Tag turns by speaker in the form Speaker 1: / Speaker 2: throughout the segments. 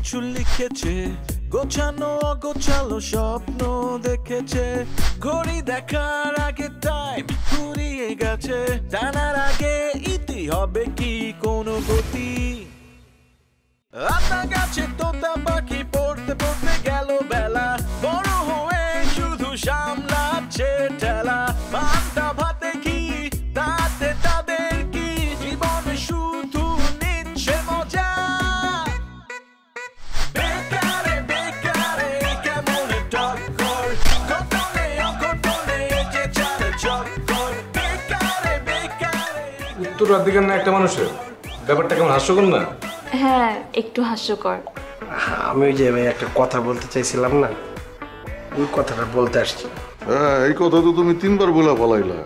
Speaker 1: কিছু লিখেছে, গোছানো অগোছালো স্বপ্ন দেখেছে। ঘড়ি দেখার আগে টাইম ফুরিয়ে গেছে, জানার আগে ইতি হবে কি কোনো গতি। আতা গাছে তোতা পাখি পড়তে পড়তে গেল বেলা, বড় হয়ে শুধু সামলাচ্ছে ঠেলা। পান্তা ভাতে কি তাতে তাদের কি, জীবন শুধু নিচ্ছে মজা। বেকারে বেকারে কেমন টক্কর, ঘটনে অঘটনে যে চারে চক্কর। বেকারে বেকারে।
Speaker 2: উত্তরাধিকার না একটা মানুষের, ব্যাপারটা কেমন হাস্যকর না?
Speaker 3: হ্যাঁ, একটু হাস্যকর।
Speaker 4: আমি ওই যে একটা কথা বলতে চাইছিলাম না, ওই কথাটা বলতে আসছি।
Speaker 5: এই কথা তো তুমি 3 বার বলে পালাইলা।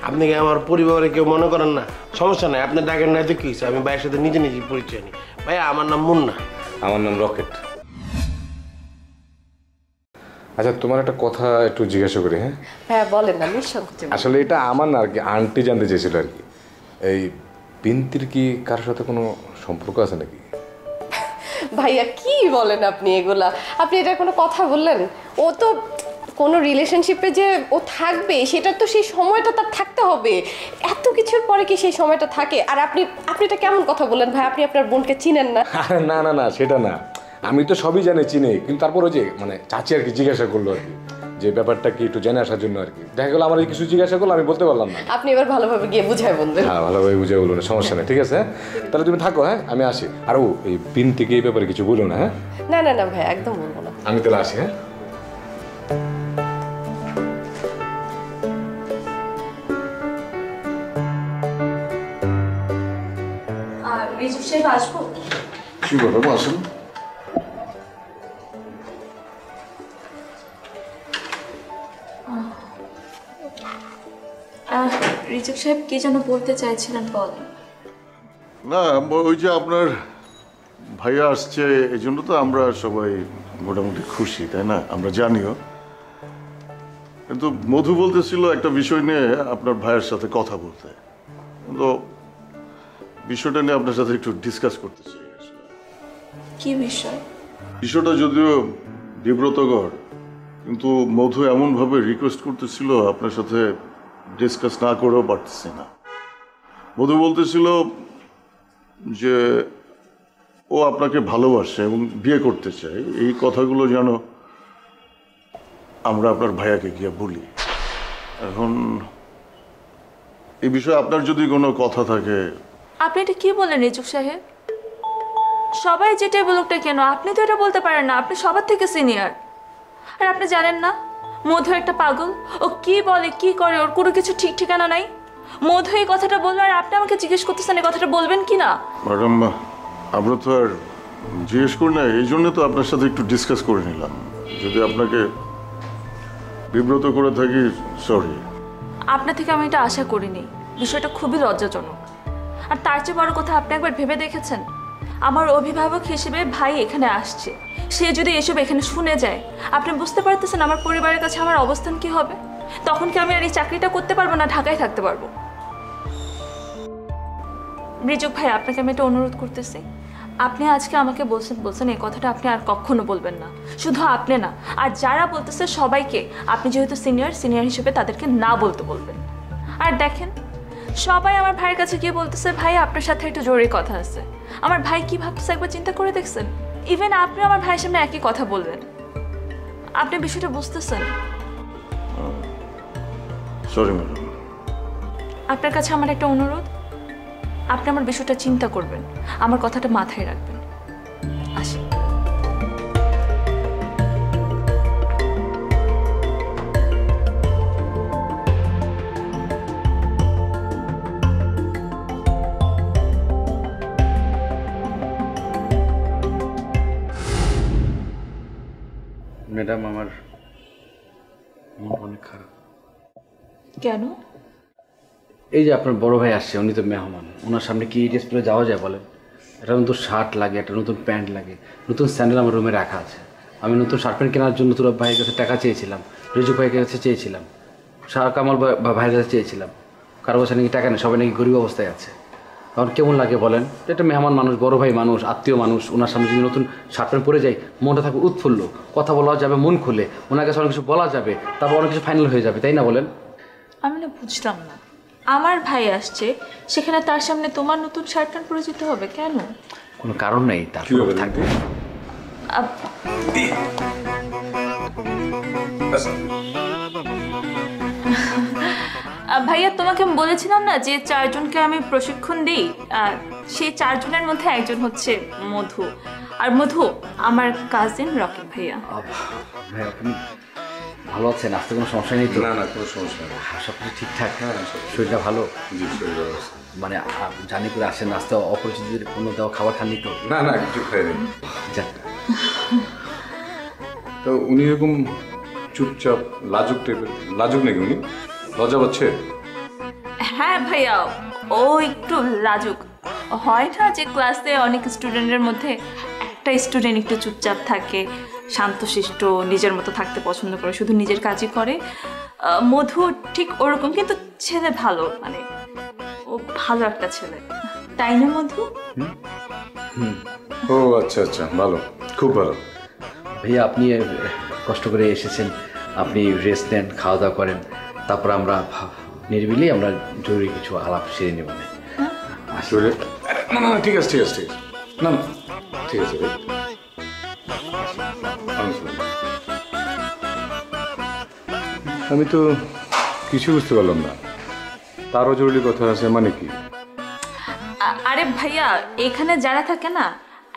Speaker 4: আপনি কি আমার পরিবারে কেউ মনে করেন না? সমস্যা নাই, আপনি ডাকেন নাই তো কি হয়েছে, আমি ভাইয়ের সাথে নিজে নিজে পরিচয় নিই। ভাইয়া আমার নাম মুন্না।
Speaker 2: আমার নাম রকেট। আচ্ছা, তোমার একটা কথা একটু জিজ্ঞাসা করি। হ্যাঁ
Speaker 3: হ্যাঁ, বলেন না, নিঃসংকোচে।
Speaker 2: আসলে এটা আমার না আর কি, আন্টি জানতে চেয়েছিল আর কি। এই বিন্তির কি কারোর সাথে কোনো সম্পর্ক আছে নাকি?
Speaker 3: ভাইয়া কি বলেন আপনি এগুলা? আপনি এটা কোনো কথা বললেন? ও তো কোনো রিলেশনশিপে যে ও থাকবে সেটা তো সেই সময়টা তার থাকতে হবে। এত কিছুর পরে কি সেই সময়টা থাকে? আর আপনি এটা কেমন কথা বললেন ভাই? আপনি আপনার বোনকে চিনেন না?
Speaker 2: আরে না না না, সেটা না, আমি তো সবই জানি, চিনি, কিন্তু তারপর ওই যে মানে চাচি আর কি জিজ্ঞাসা করলো আর কি, যে ব্যাপারটা কি একটু জেনে আসার জন্য আর কি। দেখা গেলো আমার কিছু জিজ্ঞাসা করলো, আমি বলতে পারলাম না।
Speaker 3: আপনি এবার ভালোভাবে গিয়ে বুঝায় বলবেন।
Speaker 2: হ্যাঁ, ভালোভাবে বুঝে বলুন, সমস্যা নেই, ঠিক আছে? তাহলে তুমি থাকো, হ্যাঁ আমি আসি। আর ও এই বিন্তিকে এই ব্যাপারে কিছু বলো না। হ্যাঁ
Speaker 3: না না না ভাই, একদম বলবো না।
Speaker 2: আমি তাহলে আসি। হ্যাঁ
Speaker 3: আর রিজু সাহেব আসবো?
Speaker 5: কি ম্যাডাম আসেন।
Speaker 3: রিজু সাহেব কি যেন বলতে চাইছিলেন, বলেন।
Speaker 5: না, ওই যে আপনার ভাইয়া আসছে এই জন্য তো আমরা সবাই মোটামুটি খুশি, তাই না? আমরা জানিও, কিন্তু মধু বলতেছিল একটা বিষয় নিয়ে আপনার ভাইয়ের সাথে কথা বলতে। তো বিষয়টা নিয়ে আপনার সাথে একটু ডিসকাস করতে চাই।
Speaker 3: কি বিষয়?
Speaker 5: বিষয়টা যদিও বিব্রতকর, কিন্তু মধু এমনভাবে রিকোয়েস্ট করতেছিল আপনার সাথে ডিসকাস না করেও পারতেছি না। মধু বলতেছিল যে ও আপনাকে ভালোবাসে এবং বিয়ে করতে চায়। এই কথাগুলো যেন আমরা আপনার ভাইয়াকে গিয়ে বলি। এখন এই বিষয়ে আপনার যদি কোনো কথা থাকে।
Speaker 6: আপনি এটা কি বলেন রিজু সাহেব? সবাই যেটাই বলুক না কেন, আপনি তো এটা বলতে পারেন না। আপনি সবার থেকে সিনিয়র। আর আপনি জানেন না মধু একটা পাগল, ও কি বলে কি করে ওর কোনো কিছু ঠিক ঠিকানা নাই। মধু এই কথাটা বললো আর আপনি আমাকে জিজ্ঞেস করতেছেন এই কথাটা বলবেন কি না?
Speaker 5: ম্যাডাম, আমরা তো আর জিজ্ঞেস করি না, এই জন্য তো আপনার সাথে একটু ডিসকাস করে নিলাম। যদি আপনাকে বিব্রত করে থাকি, সরি।
Speaker 6: আপনার থেকে আমি এটা আশা করিনি। বিষয়টা খুবই লজ্জাজনক। আর তার চেয়ে বড় কথা, আপনি একবার ভেবে দেখেছেন আমার অভিভাবক হিসেবে ভাই এখানে আসছে, সে যদি এসব এখানে শুনে যায়, আপনি বুঝতে পারতেছেন আমার পরিবারের কাছে আমার অবস্থান কি হবে? তখন কি আমি আর এই চাকরিটা করতে পারবো না ঢাকায় থাকতে পারবো? রিজুক ভাই, আপনাকে আমি এটা অনুরোধ করতেছি, আপনি আজকে আমাকে বলছেন এই কথাটা আপনি আর কখনো বলবেন না। শুধু আপনি না, আর যারা বলতেছে সবাইকে আপনি যেহেতু সিনিয়র হিসেবে তাদেরকে না বলতে বলবেন। আর দেখেন, সবাই আমার ভাইয়ের কাছে গিয়ে বলতেছে ভাই আপনার সাথে একটু জরুরি কথা আছে। আমার ভাই কি ভাবতেছে একবার চিন্তা করে দেখছেন? ইভেন আপনি আমার ভাইয়ের সামনে একই কথা বলবেন। আপনি বিষয়টা বুঝতেছেন?
Speaker 5: Sorry madam.
Speaker 6: আপনার কাছে আমার একটা অনুরোধ, আপনি আমার বিষয়টা চিন্তা করবেন, আমার কথাটা মাথায় রাখবেন। আসি।
Speaker 4: ম্যাডাম, আমার মন অনেক খারাপ।
Speaker 6: কেন?
Speaker 7: এই যে আপনার বড় ভাই আসছে, উনি তো মেহমান, ওনার সামনে কি ড্রেস পরে যাওয়া যায় বলেন? একটা নতুন শার্ট লাগে, একটা নতুন প্যান্ট লাগে, নতুন স্যান্ডেল আমার রুমে রাখা আছে। আমি নতুন শার্ট প্যান্ট কেনার জন্য তুরাব ভাইয়ের কাছে টাকা চেয়েছিলাম, রিজু ভাইয়ের কাছে চেয়েছিলাম, শাহ কামাল ভাইয়ের কাছে চেয়েছিলাম। কারো কাছে নাকি টাকা নেই, সবাই নাকি গরিব অবস্থায় আছে। তখন কেমন লাগে বলেন? এটা মেহমান মানুষ, বড় ভাই মানুষ, আত্মীয় মানুষ, ওনার সামনে যদি নতুন শার্ট প্যান্ট পরে যায় মনটা থাকবে উৎফুল্ল, কথা বলা যাবে মন খুলে, ওনার কাছে অনেক কিছু বলা যাবে, তারপর অনেক কিছু ফাইনাল হয়ে যাবে, তাই না বলেন?
Speaker 6: আমি না বুঝলাম না, আমার ভাই আসছে সেখানে তার সামনে তোমার নতুন শার্ট প্যান্ট পরে যেতে হবে কেন?
Speaker 7: কোনো কারণ নেই, তারপর থাকবে।
Speaker 6: ভাইয়া তোমাকে আমি বলেছিলাম না যে 4 জনকে আমি প্রশিক্ষণ দিই, সেই 4 জনের মধ্যে একজন হচ্ছে মধু, আর মধু আমার কাজিন রকি ভাইয়া।
Speaker 7: ভাই আপনি ভালো আছেন? আসতে কোনো সমস্যা নেই তো?
Speaker 2: না না, কোনো সমস্যা নেই,
Speaker 7: সব কিছু ঠিকঠাক?
Speaker 2: হ্যাঁ,
Speaker 7: শরীরটা ভালো?
Speaker 2: জি শরীর
Speaker 7: মানে জানি করে আসেন, নাস্তা অপরিচিতদের কোনো দেওয়া খাবার খাননি তো?
Speaker 2: না না, কিছু খাইনি।
Speaker 7: যাক,
Speaker 2: তো উনি এরকম চুপচাপ লাজুক টাইপের, লাজুক নাকি উনি? লজ্জা পাচ্ছে?
Speaker 6: হ্যাঁ ভাইয়া, ও একটু লাজুক। হয় না যে ক্লাসে অনেক স্টুডেন্টের মধ্যে একটা স্টুডেন্ট একটু চুপচাপ থাকে, শান্তশিষ্ট, নিজের মতো থাকতে পছন্দ করে, শুধু নিজের কাজই করে। মধু ঠিক ওরকম, কিন্তু ছেলে ভালো, মানে ও ভালো একটা ছেলে, তাই না মধু?
Speaker 2: ও আচ্ছা আচ্ছা, ভালো, খুব ভালো।
Speaker 7: ভাইয়া আপনি কষ্ট করে এসেছেন, আপনি রেস্ট নেন, খাওয়া দাওয়া করেন, তারপর আমরা নিরিবিলি আমরা জরুরি কিছু আলাপ সেরে নেব।
Speaker 2: আসলে না না, ঠিক আছে ঠিক আছে ঠিক আছে, না না ঠিক আছে ভাই। আমি তো কিছু বুঝতে পারলাম না, তারও জরুরি কথা আছে মানে কি?
Speaker 6: আরে ভাইয়া, এখানে যারা থাকে না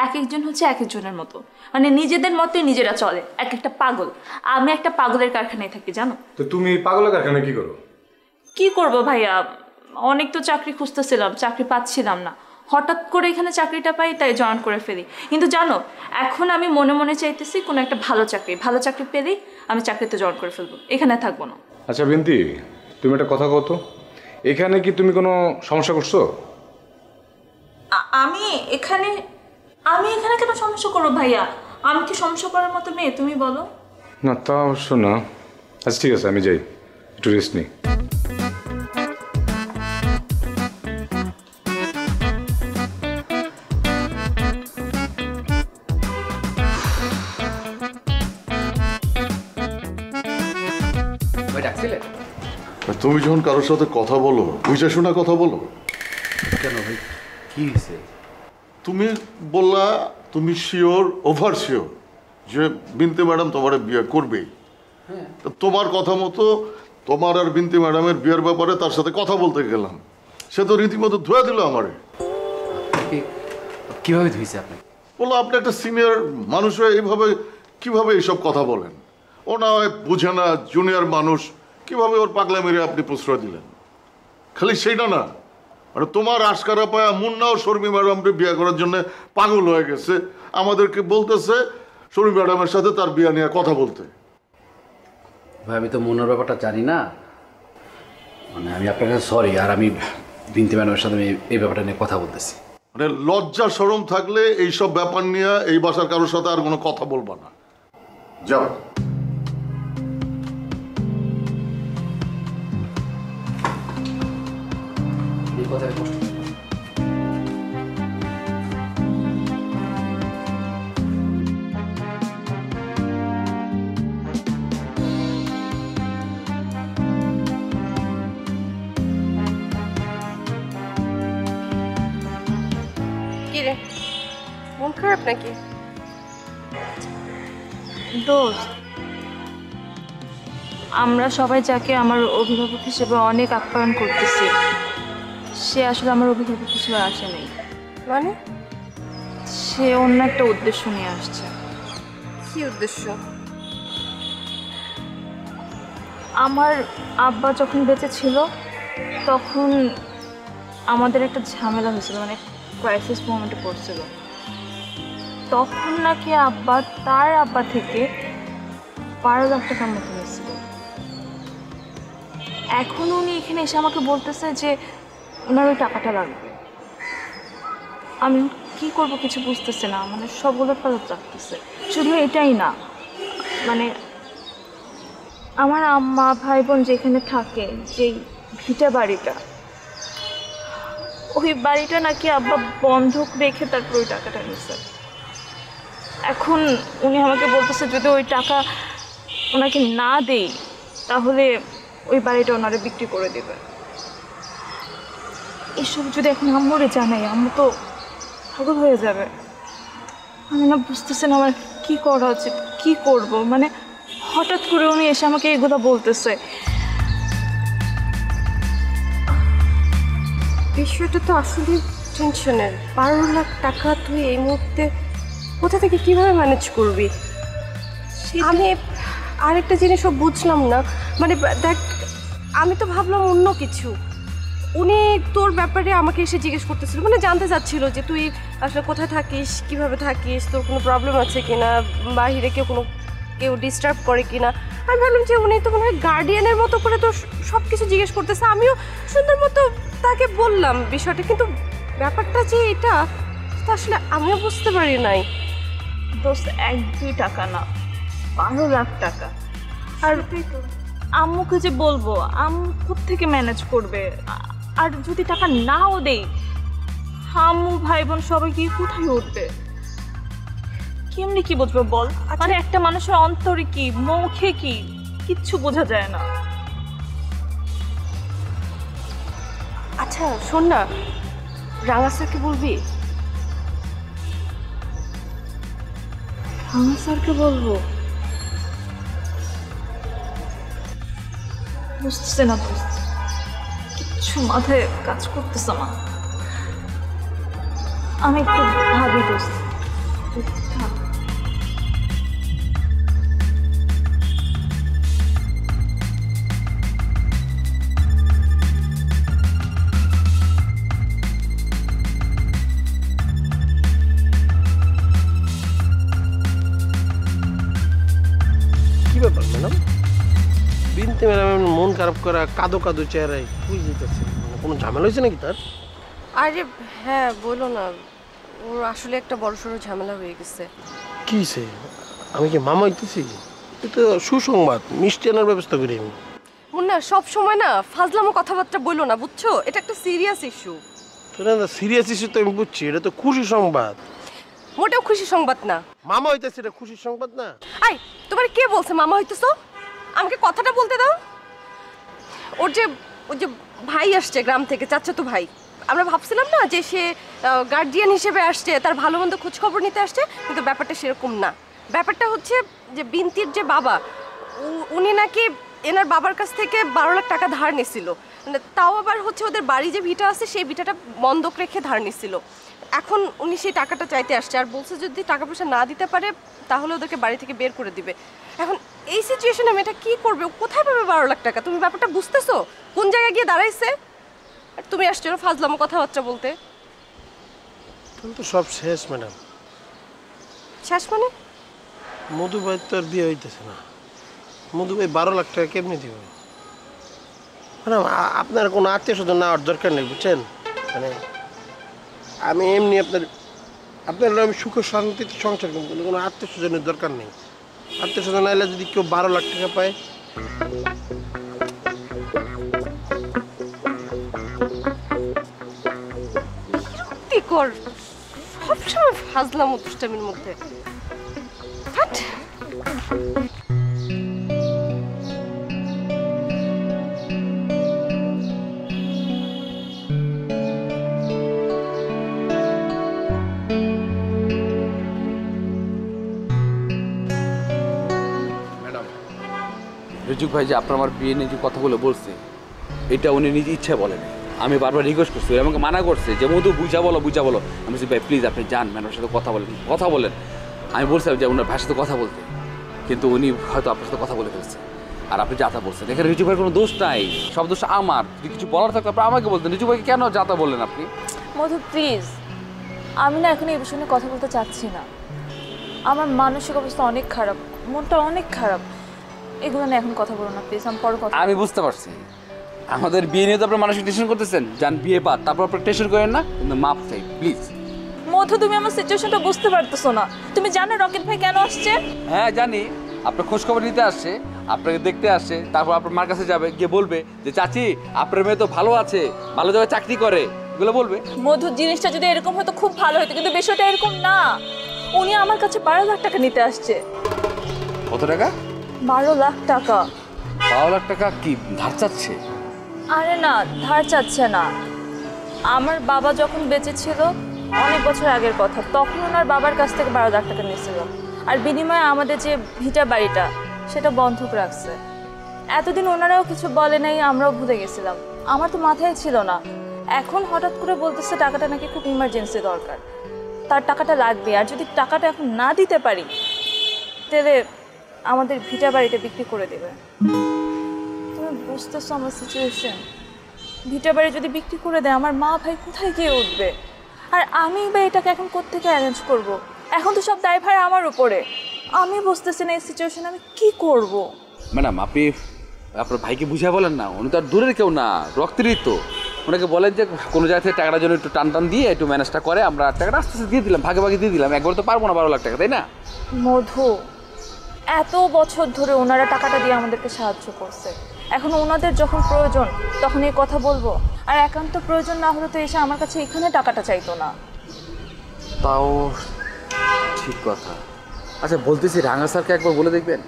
Speaker 6: এক একজন হচ্ছে এক একজনের মতো, মানে নিজেদের মতোই নিজেরা চলে, এক একটা পাগল। আমি একটা পাগলের কারখানায় থাকি জানো
Speaker 2: তো। তুমি পাগলের কারখানায় কি করো?
Speaker 6: কি করব ভাইয়া, অনেক তো চাকরি খুঁজতেছিলাম, চাকরি পাচ্ছিলাম না, হঠাৎ করে এখানে চাকরিটা পাই, তাই জয়েন করে ফেলি। কিন্তু জানো, এখন আমি মনে মনে চাইতেছি কোনো একটা ভালো চাকরি পেলেই আমি চাকরিতে জয়েন করে ফেলবো, এখানে থাকবো না।
Speaker 2: আচ্ছা বিন্তি, তুমি একটা কথা কত, এখানে কি তুমি কোনো সমস্যা করছো?
Speaker 6: আমি এখানে কেন সমস্যা করবো ভাইয়া? আমি কি সমস্যা করার মতো মেয়ে, তুমি বলো?
Speaker 2: না তা অবশ্য না। আচ্ছা ঠিক আছে, আমি যাই, একটু রেস্ট নিই।
Speaker 5: তুমি যখন কারোর সাথে কথা বলো, বুঝে শোনা কথা বলো।
Speaker 7: কেন ভাই, কি হয়েছে?
Speaker 5: তুমি বললা তুমি শিওর, ওভার শিওর যে বিনতি ম্যাডাম তোমার বিয়ে করবেই। তো তোমার কথা মতো তোমার আর বিনতি ম্যাডামের বিয়ের ব্যাপারে তার সাথে কথা বলতে গেলাম, সে তো রীতিমতো ধুয়ে দিল আমারে।
Speaker 7: কিভাবে ধুইছে আপনি?
Speaker 5: বললো আপনি একটা সিনিয়র মানুষ হয়ে এইভাবে কিভাবে এইসব কথা বলেন? ও না হয় বুঝে না, জুনিয়র মানুষ, কিভাবে ওর পাগলা মেরে আপনি প্রশ্রয় দিলেন? খালি সেইটা না, মানে তোমার আশকারা পায়া মুন্নাও শর্মী ম্যাডামকে বিয়ে করার জন্য পাগল হয়ে গেছে, আমাদেরকে বলতেছে শর্মী ম্যাডামের সাথে তার বিয়ে নিয়ে কথা বলতে।
Speaker 7: ভাই আমি তো মনের ব্যাপারটা জানি না, মানে আমি আপনার কাছে সরি, আর আমি বিনতি ম্যাডামের সাথে আমি এই ব্যাপারটা নিয়ে কথা বলতেছি।
Speaker 5: মানে লজ্জা শরম থাকলে এইসব ব্যাপার নিয়ে এই বাসার কারোর সাথে আর কোনো কথা বলবা না, যাও।
Speaker 7: এই কথাটা কষ্ট।
Speaker 3: কি রে, মন খারাপ নাকি?
Speaker 6: দোস্ত, আমরা সবাই যাকে আমার অভিভাবক হিসেবে অনেক আপ্যায়ন করতেছি, সে আসলে আমার অভিভাবক হিসেবে আসে নাই।
Speaker 3: মানে?
Speaker 6: সে অন্য একটা উদ্দেশ্য নিয়ে আসছে।
Speaker 3: কি উদ্দেশ্য?
Speaker 6: আমার আব্বা যখন বেঁচে ছিল তখন আমাদের একটা ঝামেলা হয়েছিল, মানে ক্রাইসিস মোমেন্টে পড়ছিল। তখন নাকি তার আব্বা থেকে 12 লাখ টাকার মতো নিয়েছিল। এখন উনি এখানে এসে আমাকে বলতেছে যে ওনার ওই টাকাটা লাগবে। আমি কি করব কিছু বুঝতেছি না, মানে সবগুলো ফেরত রাখতেছে। শুধু এটাই না, মানে আমার আম্মা ভাই বোন যেখানে থাকে, যেই ভিটা বাড়িটা, ওই বাড়িটা নাকি আব্বা বন্ধক রেখে তারপর ওই টাকাটা নিচ্ছে। এখন উনি আমাকে বলতেছে যদি ওই টাকা ওনাকে না দেই তাহলে ওই বাড়িটা ওনারে বিক্রি করে দেবে। এসব যদি এখন আম্মুরে জানাই আম্মু তো পাগল হয়ে যাবে। আমি না বুঝতেছি না আমার কী করা উচিত, কী করব। মানে হঠাৎ করে উনি এসে আমাকে এগুলো বলতেছে।
Speaker 3: বিষয়টা তো আসলে টেনশনের। 12 লাখ টাকা তুই এই মুহূর্তে কোথা থেকে কিভাবে ম্যানেজ করবি? আমি আরেকটা জিনিসও বুঝলাম না, মানে দেখ আমি তো ভাবলাম অন্য কিছু। উনি তোর ব্যাপারে আমাকে এসে জিজ্ঞেস করতেছিল, মানে জানতে চাচ্ছিল যে তুই আসলে কোথায় থাকিস, কিভাবে থাকিস, তোর কোনো প্রবলেম আছে কিনা, বাহিরে কেউ ডিস্টার্ব করে কিনা। আমি ভাবলাম যে উনি তো মনে হয় গার্ডিয়ানের মতো করে তো সব কিছু জিজ্ঞেস করতেছে। আমিও সুন্দর মতো তাকে বললাম বিষয়টা, কিন্তু ব্যাপারটা যে এটা তো আসলে আমিও বুঝতে পারি নাই।
Speaker 6: দোস্ত 1-2 টাকা না, 12 লাখ টাকা। আর আম্মুকে যে বলবো আম্মু কোত্থেকে ম্যানেজ করবে? আর যদি টাকা নাও দেই আম্মু ভাই বোন সবাই গিয়ে কোথায় উঠবে? কেমনি কি বুঝবো বল? মানে একটা মানুষের অন্তরে কি, মুখে কি, কিচ্ছু বোঝা যায় না।
Speaker 3: আচ্ছা শোন না, রাঙা স্যারকে বলবি?
Speaker 6: রাঙা স্যারকে বলবো? বুঝতেছে না দোস্ত, কিচ্ছু মাথায় কাজ করতেছে না। আমি একটু ভাবি দোস্ত।
Speaker 4: কি ব্যাপার ম্যাডাম? বিনতে ম্যাডাম মন খারাপ করা কাদো কাদো চেহারায় কই যেতেছে? কোনো ঝামেলা হয়েছে নাকি তার?
Speaker 3: আরে হ্যাঁ বলো না, ওর আসলে একটা বড়সড় ঝামেলা হয়ে গেছে।
Speaker 4: কি সে? আমি কি মামা হইতেছি? এ তো সুসংবাদ, মিষ্টি আনার ব্যবস্থা করি আমি।
Speaker 3: মুন্না সব সময় না ফাজলামো কথাবার্তা বলো না, বুঝছো? এটা একটা সিরিয়াস ইস্যু।
Speaker 4: সিরিয়াস ইস্যু তো আমি বুঝছি, এটা তো খুশি সংবাদ।
Speaker 3: মোটেও খুশি সংবাদ না।
Speaker 4: মামা হইতেছে, এটা খুশি সংবাদ না।
Speaker 3: আই তোমার কে বলছে মামা হইতেছো? আমাকে কথাটা বলতে দাও। ওর যে ভাই আসছে গ্রাম থেকে, চাচাতো ভাই, আমরা ভাবছিলাম না যে সে গার্ডিয়ান হিসেবে আসছে, তার ভালো মন্দ খোঁজ খবর নিতে আসছে, কিন্তু ব্যাপারটা সেরকম না। ব্যাপারটা হচ্ছে যে বিনতির যে বাবা, উনি নাকি এনার বাবার কাছ থেকে 12 লাখ টাকা ধার নিছিল। মানে তাও আবার হচ্ছে ওদের বাড়ি যে ভিটা আছে সেই ভিটাটা বন্ধক রেখে ধার নিছিল। এখন উনি সেই টাকাটা চাইতে আসছে আর বলছে যদি টাকা পয়সা না দিতে পারে তাহলে ওদেরকে বাড়ি থেকে বের করে দিবে। এখন এই সিচুয়েশনে মেয়েটা কী করবে? কোথায় পাবে 12 লাখ টাকা? তুমি ব্যাপারটা বুঝতেছো? কোন জায়গায় গিয়ে দাঁড়াইছে? আর তুমি আসছো ফাজলামো কথাবার্তা বলতে।
Speaker 4: তাহলে তো সব শেষ ম্যাডাম।
Speaker 3: শেষ মানে?
Speaker 4: মধু ভাই তো আর বিয়ে হইতেছে না। মধু ভাই 12 লাখ টাকা কেমনি দিব? ম্যাডাম আপনার কোনো আত্মীয় স্বজন নেওয়ার দরকার নেই, বুঝছেন? মানে আমি এমনি আপনার আমি সুখ শান্তিতে সংসার করব, কোনো আত্মীয় স্বজনের দরকার নেই। আত্মীয় স্বজন আইলে যদি কেউ 12 লাখ টাকা পায়,
Speaker 3: সত্যি কর সবসময় ফাজলামো দুষ্টামির মধ্যে। হাট।
Speaker 7: রিজুক ভাই যে আপনার আমার বিয়ে নিয়ে যে কথাগুলো বলছে, এটা উনি নিজে ইচ্ছা বলেন। আমি বারবার রিকোয়েস্ট করছি, আমাকে মানা করছে যে মধু বুঝা বলো। আমি বলছি ভাই প্লিজ আপনি যান, ম্যাডামের সাথে কথা বলেন। আমি বলছিলাম যে ওনার ভাইয়ের সাথে কথা বলতে, কিন্তু উনি হয়তো আপনার সাথে কথা বলে ফেলছে। আর আপনি যাতা বলছেন, এখানে রিজুক ভাইয়ের কোনো দোষ নাই, সব দোষ আমার। যদি কিছু বলার থাকতো আপনি আমাকে বলতেন। রিজুক ভাইকে কেন যাতা বললেন আপনি?
Speaker 6: মধু প্লিজ, আমি না এখন এই বিষয়ে নিয়ে কথা বলতে চাচ্ছি না। আমার মানসিক অবস্থা অনেক খারাপ, মনটা অনেক খারাপ। এগুলো নিয়ে এখন কথা বলো না প্লিজ, আমি পরে কথা।
Speaker 7: আমি বুঝতে পারছি আমাদের বিয়ে নিয়ে তো আপনার মানসিক টেনশন করতেছেন। যান বিয়ে পাত, তারপর আপনার টেনশন করেন না, কিন্তু মাপ চাই প্লিজ।
Speaker 6: মধু তুমি আমার সিচুয়েশনটা বুঝতে পারতেছো না। তুমি জানো রকেট ভাই কেন আসছে?
Speaker 7: হ্যাঁ জানি, আপনার খোঁজ খবর নিতে আসছে, আপনাকে দেখতে আসছে, তারপর আপনার মার কাছে যাবে, গিয়ে বলবে যে চাচি আপনার মেয়ে তো ভালো আছে, ভালো জায়গায় চাকরি করে, এগুলো বলবে।
Speaker 6: মধু, জিনিসটা যদি এরকম হতো খুব ভালো হতো, কিন্তু বিষয়টা এরকম না। উনি আমার কাছে 12 লাখ টাকা নিতে আসছে।
Speaker 7: কত টাকা?
Speaker 6: 12 লাখ টাকা।
Speaker 7: 12 লাখ টাকা কি ধার চাচ্ছে?
Speaker 6: আরে না, ধার চাচ্ছে না। আমার বাবা যখন বেঁচে ছিল, অনেক বছর আগের কথা, তখন ওনার বাবার কাছ থেকে 12 লাখ টাকা নিয়েছিল। আর বিনিময়ে আমাদের যে ভিটা বাড়িটা, সেটা বন্ধক রাখছে। এতদিন ওনারাও কিছু বলে নাই, আমরাও ভুলে গেছিলাম। আমার তো মাথায় ছিল না। এখন হঠাৎ করে বলতেছে টাকাটা নাকি খুব ইমার্জেন্সি দরকার, তার টাকাটা লাগবে। আর যদি টাকাটা এখন না দিতে পারি, তাহলে আমাদের ভিটা বাড়িটা বিক্রি করে দেবে। তুমি বুঝতেছো আমার সিচুয়েশন? ভিটা বাড়ি যদি বিক্রি করে দেয়, আমার মা ভাই কোথায় গিয়ে উঠবে? আর আমি বা এটাকে এখন কোত্থেকে অ্যারেঞ্জ করব? এখন তো সব দায়ভার আমার উপরে। আমি বুঝতেছি না এই সিচুয়েশন আমি কি করব।
Speaker 7: ম্যাডাম, আপনি আপনার ভাইকে বুঝিয়ে বলেন না, উনি তো আর দূরের কেউ না, রক্তেরই তো। ওনাকে বলেন যে কোনো জায়গা থেকে টাকাটার জন্য একটু টান দিয়ে একটু ম্যানেজটা করে, আমরা টাকাটা আস্তে আস্তে দিয়ে দিলাম, ভাগে ভাগে দিয়ে দিলাম। একবার তো পারবো না 12 লাখ টাকা, তাই না?
Speaker 6: মধু, এত বছর ধরে ওনারা টাকাটা দিয়ে আমাদেরকে সাহায্য করছে। এখন ওনাদের যখন প্রয়োজন তখন এই কথা বলবো? আর একান্ত প্রয়োজন না হলে তো এসে আমার কাছে এখানে টাকাটা চাইতো না।
Speaker 7: তাও ঠিক কথা। আচ্ছা বলতেছি, রাঙা স্যারকে একবার বলে দেখবেন।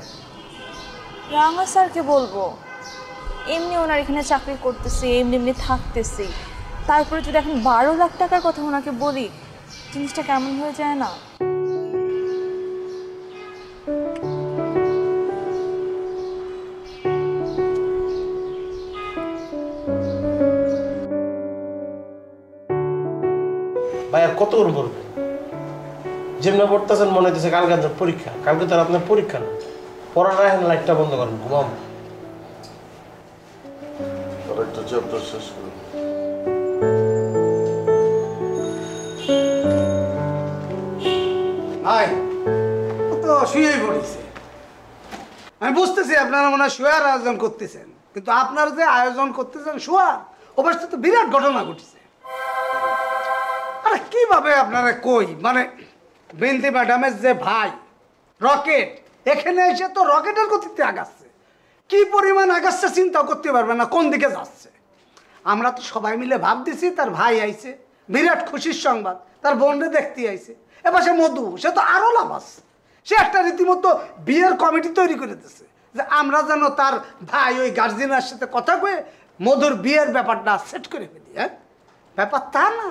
Speaker 6: রাঙা স্যারকে বলবো? এমনি ওনার এখানে চাকরি করতেছি, এমনি এমনি থাকতেছি, তারপরে যদি এখন 12 লাখ টাকার কথা ওনাকে বলি, জিনিসটা কেমন হয়ে যায় না?
Speaker 4: ভাই আর কত করে বলবেন? যেমনি পড়তেছেন মনে হচ্ছে কালকে আপনার পরীক্ষা। কালকে তো আর আপনার পরীক্ষা না। পড়াটা এখন লাইটটা বন্ধ করেন, ঘুমাম।
Speaker 5: আরেকটা চ্যাপ্টার শেষ করুন।
Speaker 8: ভাই ও তো শুয়েই পড়েছে। আমি বুঝতেছি আপনারা মনে হয় শোয়ার আয়োজন করতেছেন, কিন্তু আপনারা যে আয়োজন করতেছেন শোয়ার, অবশ্যই তো বিরাট ঘটনা ঘটেছে। আরে কিভাবে আপনারা কই, মানে বিনতি ম্যাডামের যে ভাই রকেট, এখানে এসে তো রকেটের গতিতে আগাচ্ছে। কি পরিমাণ আগাচ্ছে চিন্তা করতে পারবেন না, কোন দিকে যাচ্ছে। আমরা তো সবাই মিলে ভাবতেছি তার ভাই আইছে, বিরাট খুশির সংবাদ, তার বোনরে দেখতে আইছে। এবার সে মধু, সে তো আরো লাভ আছে। সে একটা রীতিমতো বিয়ের কমিটি তৈরি করে দিচ্ছে যে আমরা যেন তার ভাই ওই গার্জিয়ানের সাথে কথা কয়ে মধুর বিয়ের ব্যাপারটা সেট করে ফেলি। হ্যাঁ, ব্যাপার তা না।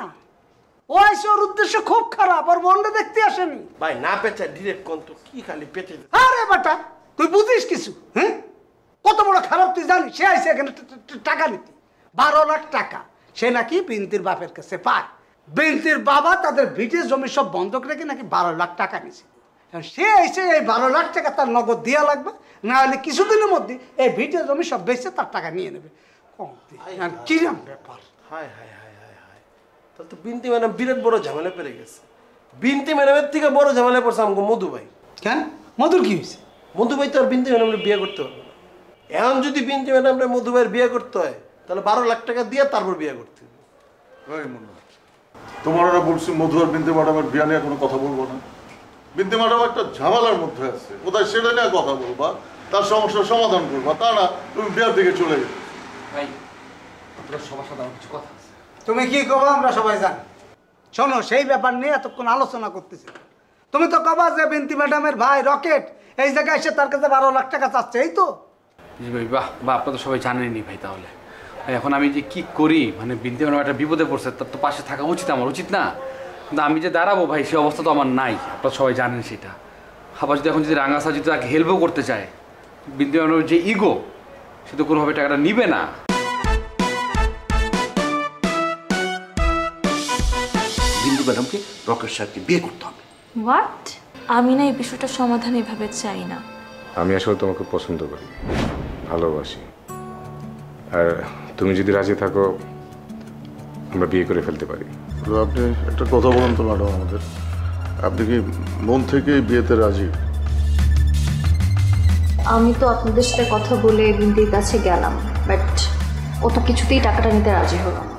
Speaker 8: ও আইসে, ওর উদ্দেশ্য খুব খারাপ, ওর বোনরে দেখতে আসেনি।
Speaker 4: ভাই না পেঁচা ডিরেক্ট কোন তো কি খালি পেঁচে।
Speaker 8: আরে বেটা, তুই বুঝিস কিছু? হ্যাঁ, কত বড় খারাপ তুই জানিস? সে আইসে এখানে টাকা নিতে, 12 লাখ টাকা সে নাকি বিনতির বাপের কাছে পায়। বিনতির বাবা তাদের ভিটের জমি সব বন্ধক রেখে নাকি 12 লাখ টাকা নিয়েছে। সে এসে এই 12 লাখ টাকা তার নগদ দেওয়া লাগবে, না হলে কিছুদিনের মধ্যে এই ভিটের জমি সব বেচে তার টাকা নিয়ে নেবে। কিরম ব্যাপার!
Speaker 4: হায় হায় হায় হায় হায়, তাহলে তো বিনতি ম্যাডাম বিরাট বড় ঝামেলা পেরে গেছে। বিনতি ম্যাডামের থেকে বড় ঝামেলা পড়ছে আমাকে মধু ভাই।
Speaker 8: কেন, মধুর কি হয়েছে?
Speaker 4: মধু ভাই তো আর বিনতি ম্যাডামের বিয়ে করতে পারবে না। এখন যদি বিনতি ম্যাডামের মধু ভাইয়ের বিয়ে করতে হয়, তাহলে 12 লাখ টাকা দিয়ে তারপর বিয়ে করতে হবে।
Speaker 5: এই মুন্না, তোমার ওরা বলছি মধু আর বিনতি ম্যাডামের বিয়া নিয়ে কোনো কথা বলবো না। বিনতি ম্যাডাম একটা ঝামেলার মধ্যে আছে, কোথায় সেটা নিয়ে কথা বলবা, তার সমস্যার সমাধান করবা, তা না তুমি বিয়ার দিকে চলে গেলে।
Speaker 7: ভাই আপনার সবার সাথে আমার কিছু কথা আছে।
Speaker 8: তুমি কি কবা আমরা সবাই জানি। শোনো, সেই ব্যাপার নিয়ে এতক্ষণ আলোচনা করতেছি। তুমি তো কবা যে বিনতি ম্যাডামের ভাই রকেট এই জায়গায় এসে তার কাছে 12 লাখ টাকা চাচ্ছে, এই তো?
Speaker 7: জি ভাই, বাহ বাহ, আপনারা তো সবাই জানেনই ভাই। তাহলে ভাই এখন আমি যে কি করি, মানে বিনতি ম্যাডাম একটা বিপদে পড়ছে, তার তো পাশে থাকা উচিত, আমার উচিত না? কিন্তু আমি যে দাঁড়াবো ভাই, সে অবস্থা তো আমার নাই, আপনারা সবাই জানেন সেটা। আবার যদি এখন যদি রাঙা স্যার যদি তাকে হেল্পও করতে চায়, বিনতি ম্যাডামের যে ইগো, সে তো কোনোভাবে টাকাটা নিবে না।
Speaker 9: বিন্দু ম্যাডামকে রকেট স্যারকে বিয়ে করতে হবে।
Speaker 6: হোয়াট? আমি না এই বিষয়টার সমাধান এভাবে চাই না।
Speaker 2: আমি আসলে তোমাকে পছন্দ করি, ভালোবাসি। আর তুমি যদি রাজি থাকো, আমরা বিয়ে করে ফেলতে পারি।
Speaker 5: আপনি একটা কথা বলুন তো ম্যাডাম আমাদের, আপনি কি মন থেকে বিয়েতে রাজি?
Speaker 10: আমি তো আপনাদের সাথে কথা বলে বিনতির কাছে গেলাম, বাট ও তো কিছুতেই টাকাটা নিতে রাজি হলো না।